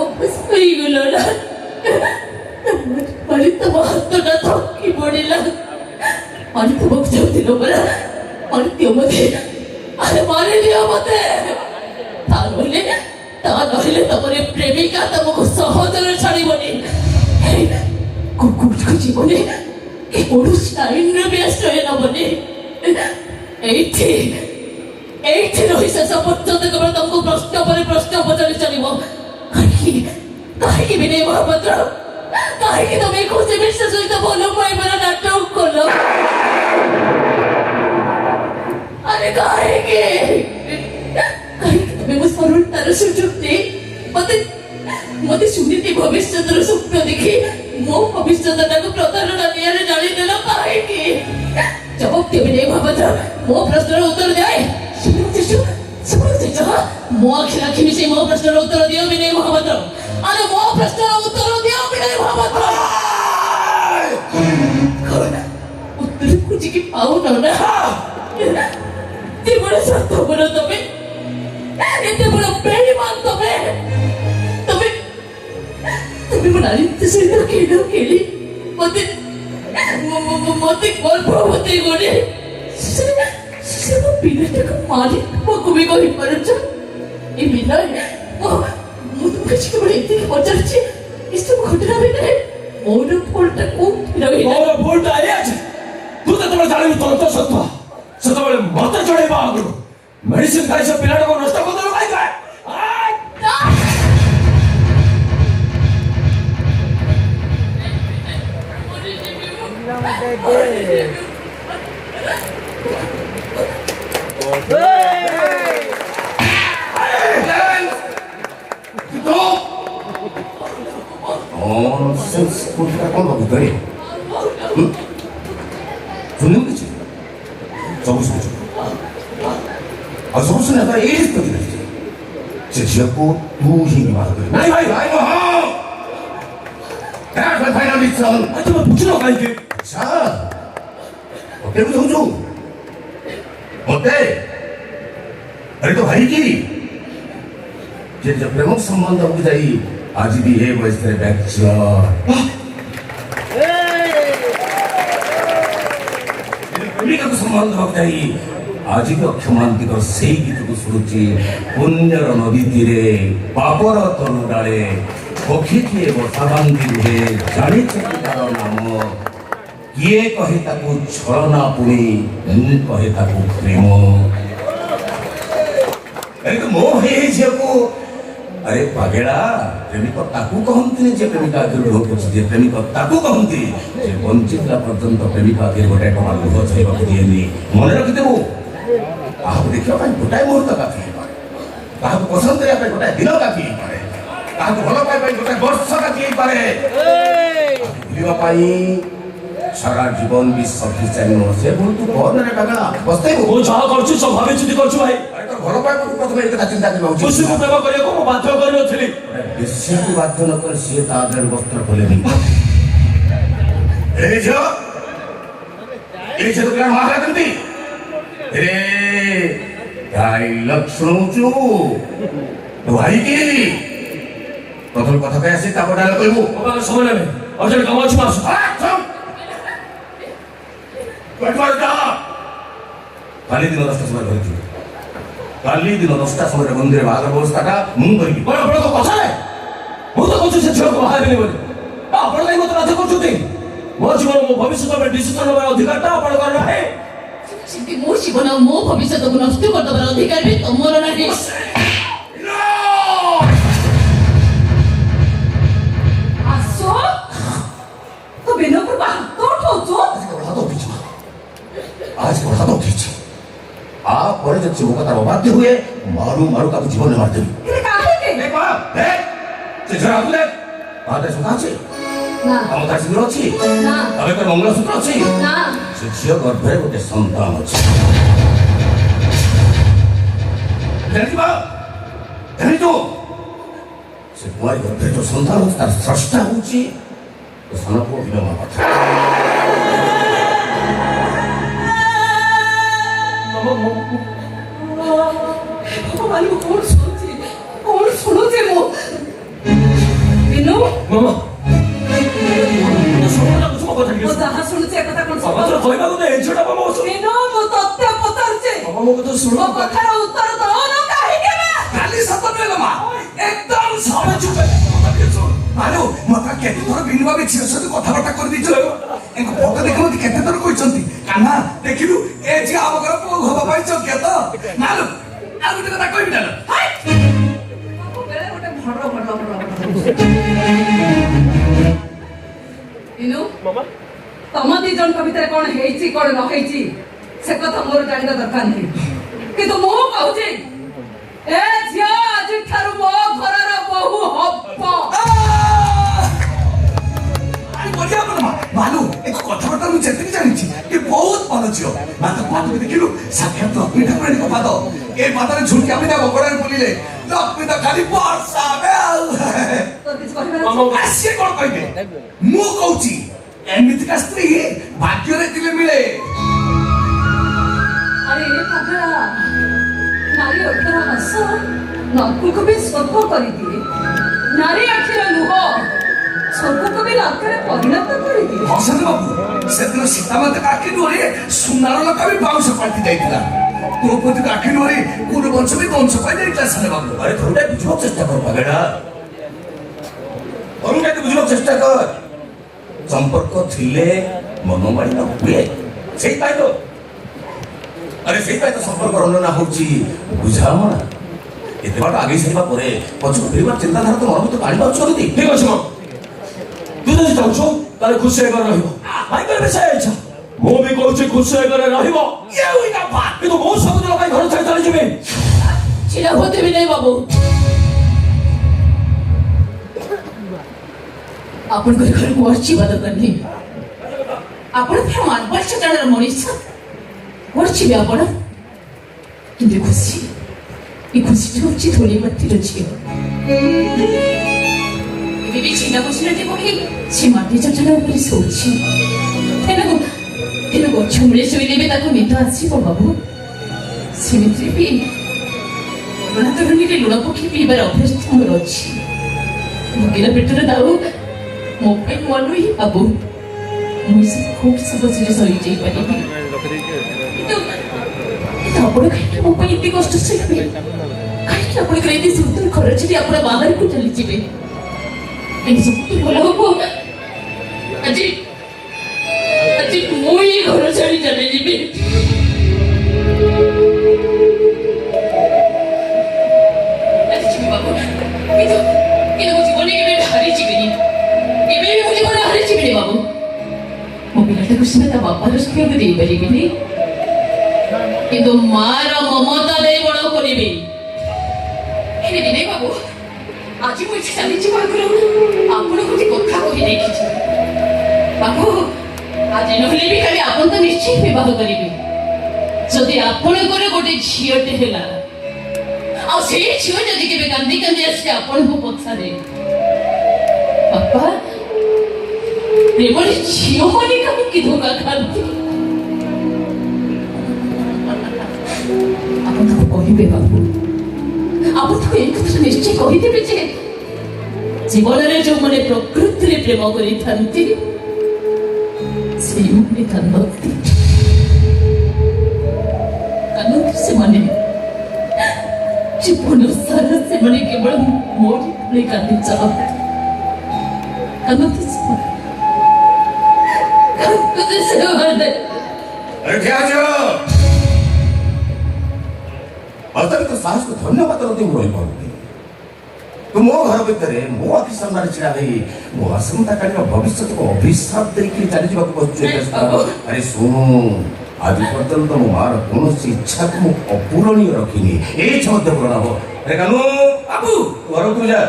অভ্যাস হয়ে গেল না বাড়িতে মাহাত্মটা থকি পড়িলাম বাড়িতে বক্তাও দিল বলা বাড়িতে আমাদের আরে মারে দিও আমাদের তা নইলে তোমার প্রেমিকা তোমাকে সহজরে ছাড়িবনি কুকুর জীবনে এই পুরুষটা ইন্দ্রব্যস্ত হয়ে নবনি এইটি রহিছে পর্যন্ত কেবল তোমাকে প্রশ্ন পচারি চলিব কাহিকি বিনয় মহাপাত্র কাহিকি তুমি খুশি বিশ্বাস হইতে বলো পাইবার নাটক করলো আরে কাহিকি তুমি স্মরণ তার সুযোগ নেই মতে শুনিতে ভবিষ্যতের স্বপ্ন দেখি মো ভবিষ্যতটাকে প্রতারণা নিয়ে জানিয়ে দিল কাহিকি জবাব দেবে নেই ভাবাত্র মো প্রশ্নের উত্তর দেয় মো আখি রাখিনি সেই মো প্রশ্নের উত্তর দিও বিনয় মহাপাত্র আরে মো প্রশ্নের উত্তর দিও বিনয় মহাপাত্র উত্তর খুঁজে কি পাও না জীবনে সত্য বলো তবে এতে বড় বেঈমান তবে তুমি নারীতে সহিত খেলি মতে গর্ভবতী করে বিনয়টাকে মারি কবি କହିପାରୁଛ ଏ ବିନୟ ମୁଁ ତୁମକୁ କେବଳ ଏତିକି ପଚାରୁଛି ଏସବୁ ଘଟଣା ଭିତରେ ମୋର ଭୁଲଟା କୋଉଠି ରହିଲା ମୋର ଭୁଲଟା ଏଇଆ ଯେ ତୁ ଯେତେବେଳେ ଜାଣିବୁ ତୋର ତ ସତ୍ୟ ସେତେବେଳେ ମତେ ଜଣେଇବା ଆଗରୁ ମେଡିସିନ ଖାଇ ସେ ପିଲାଟାକୁ ନଷ୍ଟ କରିଦେଲୁ କାହିଁକି କଣ ଭିତରେ ଶୁଣିବୁ କିଛି ସବୁ ଶୁଣୁଛୁ ଆଉ ସବୁ ଶୁଣିବା ପରେ ଏଇ ନିଷ୍ପତ୍ତି ନେଇଛି ସେ ଝିଅକୁ ତୁ ହିଁ ବିବାହ କରିବୁ ନାଇଁ ଭାଇ ଭାଇ ଫାଇନାଲ ଡିସିସନ ତମେ ବୁଝୁନ କାହିଁକି ଆଚ୍ଛା ମତେ ବୁଝଉଛୁ ମତେ ଆରେ ତ ଭାଇ କି ଯେ ନିଜ ପ୍ରେମ ସମ୍ବନ୍ଧକୁ ଯାଇ ଆଜି ବି ଏ ବୟସରେ ପ୍ରେମିକାକୁ ସମ୍ବନ୍ଧ ହେବାକୁ ଯାଇ ଆଜି ବି ଅକ୍ଷମାନଙ୍କର ସେଇ ଗୀତକୁ ଶୁଣୁଛି ପୁଣ୍ୟର ନଦୀ ତୀରେ ପାପର ତନୁ ଡାଳେ ପକ୍ଷୀଟିଏ ବର୍ଷା ବାନ୍ଧି ରୁହେ ଜାଣିଛନ୍ତି ତାର ନାମ କିଏ କହେ ତାକୁ ଛଳନା ପୁଣି କହେ ତାକୁ ପ୍ରେମ ମୋ ହେଇ ଝିଅକୁ अरे पागेड़ा प्रेमिक ताकू कहंती जे प्रेमिका के लोह पछ जे प्रेमिक ताकू कहंती जे वंचितला पर्यंत प्रेमिका के गोटे टमा लोह छाइबा को दिएनी मन रखि देबो आह देखियो भाई गोटाय मुहूर्त काफी पारे ताहा पसंद करिया पे गोटाय दिन काफी पारे ताहा भलो पाई पाई गोटाय वर्ष काफी पारे भूलिबा पाई सारा जीवन भी सफी चाहिए से बोल तू कौन रे पागला बसते वो जहा करछु सब भाबे चिंता करछु भाई घर पाई प्रथम एक चिंता करबा उचित खुशी को प्रेम करियो को बाध्य करियो थली बेसी को बाध्य न कर सिए तादर वस्त्र खोले नहीं ए जो तो क्या मारा करती रे गाय लक्षण चू तो भाई की प्रथम कथा कह से ताको डाल कहबो बाबा के समय लेबे अर्जेंट काम अछि मास कटवार जा खाली दिन 10 समय करथि काली दिन 10टा समय मंदिर बाहर व्यवस्थाटा मुं करी बड़ बड़ को कथा है मु तो कहछु से छो को बाहर नहीं बोली आपण नहीं मत राज करछुती मो जीवन मो भविष्य में डिसीजन लेबार अधिकारटा आपण कर रहे सिद्धि मो जीवन मो भविष्य को नष्ट कर देबार अधिकार भी तमर नाही आसो तो बिना पर बात तो आज को हाथों खींच आप पर जब से वो कतार बाध्य हुए मारू मारू का जीवन में मारते ये काहे के देख बा देख से जरा तू देख आदे सुखा छे ना हम ता सिंदूर अछि ना अबे कर मंगलसूत्र अछि ना से झियो गर्भरे गोटे संतान अछि जानि बा जानि तो से कुआरी गर्भरे जो संतान अछि तार स्रष्टा होछि तो सनको विलमा पथा ଭଗବାନ ମୁଁ କଣ ଶୁଣୁଛି ମୁଁ ବିନୁ ମାମା ଶୁଣ କଥା ମୁଁ ଯାହା ଶୁଣୁଛି ଏ କଥା କଣ ବାବା ତୋର କହିବାକୁ ଦେ ଏ ଝିଅଟା ବାବା ଶୁଣ ବିନୁ ମୁଁ ତତେ ପଚାରୁଛି ବାବା ମୋ କଥା ଶୁଣ ମୋ କଥାର ଉତ୍ତର ଦଉନ କାହିଁକି ବା ଖାଲି ସତ ନୁହେଁ ମା একদম সবাই চুপ আরে মতো কেতে তোর বিনু বাবু ঝিও সহ কথাবার্তা করে দিয়েছিল এঙ্ক ফটো দেখে মতো কেতে তোর কইছন্তি কানা দেখিলু এ ঝি আম ঘর পুଅ হবা পাই যোগ্য তো নালু আর গোটে কথা কইবি না বেলে গোটে বিনু মামা ତମ ଦି ଜଣଙ୍କ ଭିତରେ କଣ ହେଇଛି କଣ ନ ହେଇଛି ସେ କଥା ମୋର ଜାଣିବା ଦରକାର ନାହିଁ କିନ୍ତୁ ମୁଁ କହୁଛି ଏ ଝିଅ ଆଜିଠାରୁ ମୋ ଘରର ବୋହୂ ହବ আরে বলিয়া বল মা ভালু এক কথাবার্তা আমি যেতে জানিছি এ বহুত ভালো ঝিও মাত্র পাদকে দেখিলু সাক্ষাৎ লক্ষ্মী ঠাকুরের পাদ এই পাদরে ঝুঁকি আমি দেব গোড়ায় বলিলে লক্ষ্মী তো খালি বর্ষা বেল তোর কিছু কহিবার আছে? আসে কোন কইবে মু কହୁছি এমিতিকা স্ত্রী ভাগ্যরে দিলে মিলে আরে পাগলা নারী ওঠର ହସ ନକୁକୁ ବି ସ୍ୱର୍ଗ କରିଦିଏ ନାରୀ ଆଖିର ଲୁହ ସ୍ୱର୍ଗକୁ ବି ଲଙ୍କାରେ ପରିଣତ କରିଦିଏ ହସନ ବାবু সেদিন সীতামাতা কাকি নোরে সুনার লোক আমি বাউশ পাল্টি যাইছিলাম দ্রৌপদী কাকি নোরে কোন বংশ বি বংশ পাই যাইছিলা সালে বাবু আরে থোড়া বুঝবার চেষ্টা কর পাগেড়া অরুণটাকে বুঝবার চেষ্টা কর সম্পর্ক ছিলে মনোমালিন্য হুয়ে সেই পাই তো আরে সেই পাই তো সম্পর্ক রচনা হচ্ছে বুঝামনা এতে বাট আগে সারিবা পরে পছক ফেরিবার চিন্তাধারা তো মন ভিতরে আনি পাচ্ছ কেମିତି ঠিক আছে মা তুই যদি চাହୁଛୁ তাহলে ଖୁସି ହେଇକରି ରହିବ ଭାଇ କହିବେ ସେ ଇଚ୍ଛା ମୁଁ ବି କହୁଛି ଖୁସି ହେଇକରି ରହିବ କିନ୍ତୁ ମୁଁ ସବୁଦିନ ପାଇଁ ଘର ଛାଡ଼ି ଚାଲିଯିବି ଛିଡ଼ା ହୁଅତେ ବି ନାହିଁ ବାବୁ ଆପଣଙ୍କ ଘରକୁ ଆସିବା ଦରକାର ନାହିଁ ଆପଣ ପୁରା ମାର୍ବଲ ଚଟାଣର ମଣିଷ ଆସିବେ ଆପଣ କିନ୍ତୁ ଖୁସି ଏ ଖୁସିଟା ହେଉଛି ଧୂଳି ମାଟିର ଝିଅ ଏବେ ବି ଛିଣ୍ଡା ବସିଲାଟି କହି ସେ ମାଟି ଚଟାଣ ଉପରେ ଶୋଉଛି ତେଣୁ ଗଛ ମୂଳେ ଶୋଇଲେ ବି ତାକୁ ନିଦ ଆସିବ ବାବୁ ସେମିତିରେ ବି ଲୁଣା ତରୁଣୀରେ ଲୁଣ ପକେଇ ପିଇବାର ଅଭ୍ୟାସ ମୋର ଅଛି ଭୋଗିଲା ପେଟରେ ଦାଉ ମୋ ପାଇଁ ନୂଆ ନୁହେଁ ବାବୁ ମୁଁ ସବୁ ଖୁବ୍ ସହଜରେ ସରିଯାଇପାରିବି କିନ୍ତୁ ଆପଣ କାହିଁକି ମୋ ପାଇଁ ଏତେ କଷ୍ଟ ସହିବେ କାହିଁକି ଆପଣଙ୍କର ଏତେ ସୁନ୍ଦର ଘର ଛାଡ଼ି ଆପଣ ବାହାରକୁ ଚାଲିଯିବେ ଏଠି ସବୁଠୁ ଭଲ ହବ ଆଜି ମୁଁ ଏଇ ଘର ଛାଡ଼ି ଚାଲିଯିବି ବାବୁ କିନ୍ତୁ ମୁଁ ଜୀବନରେ କେବେ ହାରିଯିବିନି କେବେ ବି ମୁଁ ଜୀବନରେ ହାରିଯିବିନି ବାବୁ ମୋ ପିଲାଟାକୁ ସିନା ତା ବାପାର ଶିକ୍ଷାକୁ ଦେଇପାରିବିନି କିନ୍ତୁ ମାର ମମତା ଦେଇ ବଡ଼ କରିବି ହେଲେ ଦିନେ ବାବୁ ଆଜି ମୁଁ ଏଠି ଚାଲିଯିବା ଆଗରୁ ଆପଣଙ୍କୁ ଗୋଟେ କଥା କହି ଦେଖିଛି ବାବୁ ଆଜି ନହେଲେ ବି କାଲି ଆପଣ ତ ନିଶ୍ଚୟ ବିବାହ କରିବେ ଯଦି ଆପଣଙ୍କର ଗୋଟେ ଝିଅଟେ ହେଲା ଆଉ ସେଇ ଝିଅ ଯଦି କେବେ କାନ୍ଦି କାନ୍ଦି ଆସି ଆପଣଙ୍କୁ ପଚାରେ ବାପା ପ୍ରେମରେ ଝିଅମାନେ କାହିଁକି ଧୋକା ଖାଆନ୍ତି ଆପଣ ତାକୁ କହିବେ ବାବୁ ଆପଣ ତାକୁ ଏଇ କଥାଟା ନିଶ୍ଚୟ କହିଦେବେ ଯେ ଜୀବନରେ ଯେଉଁମାନେ ପ୍ରକୃତିରେ ପ୍ରେମ କରିଥାନ୍ତି ସେଇମାନେ କାନ୍ଦନ୍ତି ସେମାନେ ଜୀବନ ସାରା ସେମାନେ କେବଳ ମୋରି ଭଳି କାନ୍ଦି ଚାଲନ୍ତି କାନ୍ଦନ୍ତି ସେମାନେ ଅତ୍ୟନ୍ତ ସାହସକୁ ଧନ୍ୟବାଦ ଦେଇ ମୁଁ ରହିପାରୁନି ତୁ ମୋ ଘର ଭିତରେ ମୋ ଆଖି ସାମ୍ନାରେ ଛିଡ଼ା ହେଇ ମୋ ଆସନ୍ତାକାଳୀନ ଭବିଷ୍ୟତକୁ ଅଭିଶାପ ଦେଇକି ଚାଲିଯିବାକୁ ବସୁଛୁ ଆରେ ଶୁଣୁ ଆଜି ପର୍ଯ୍ୟନ୍ତ ମୋ ମାର କୌଣସି ଇଚ୍ଛାକୁ ମୁଁ ଅପୂରଣୀୟ ରଖିନି ଏଇ ଇଚ୍ଛା ମଧ୍ୟ ପୂରଣ ହବ ଆରେ କାନୁ ବାବୁ ଘରକୁ ଯା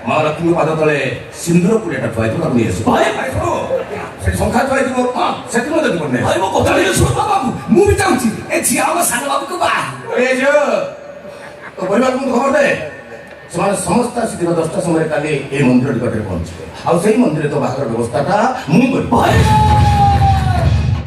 ମା ଲକ୍ଷ୍ମୀଙ୍କ ପାଦ ତଳେ ସିନ୍ଦୁର ପୁଡ଼ିଆଟା ଥୁଆଇଥିବ ତାକୁ ନେଇ ଆସିବ ସେଠି ଶଙ୍ଖା ଥୁଆଇଥିବ ସେଠି ମଧ୍ୟ ଯିବ ନାହିଁ ମୋ କଥା ଶୁଣ ବାବୁ ମୁଁ ବି ଚାହୁଁଛି ଏ ଝିଅ ଆମ ସାନ ବାବୁକୁ ବାହା ଏ ଝିଅ ତ ପରିବାରକୁ ଖବର ଦେ ସେମାନେ ସମସ୍ତେ ଆସି ଦିନ 10ଟା ସମୟରେ କାଲି ଏଇ ମନ୍ଦିର ନିକଟରେ ପହଞ୍ଚିବେ ଆଉ ସେଇ ମନ୍ଦିରରେ ତ ବାହାଘର ବ୍ୟବସ୍ଥାଟା ମୁଁ କରିବି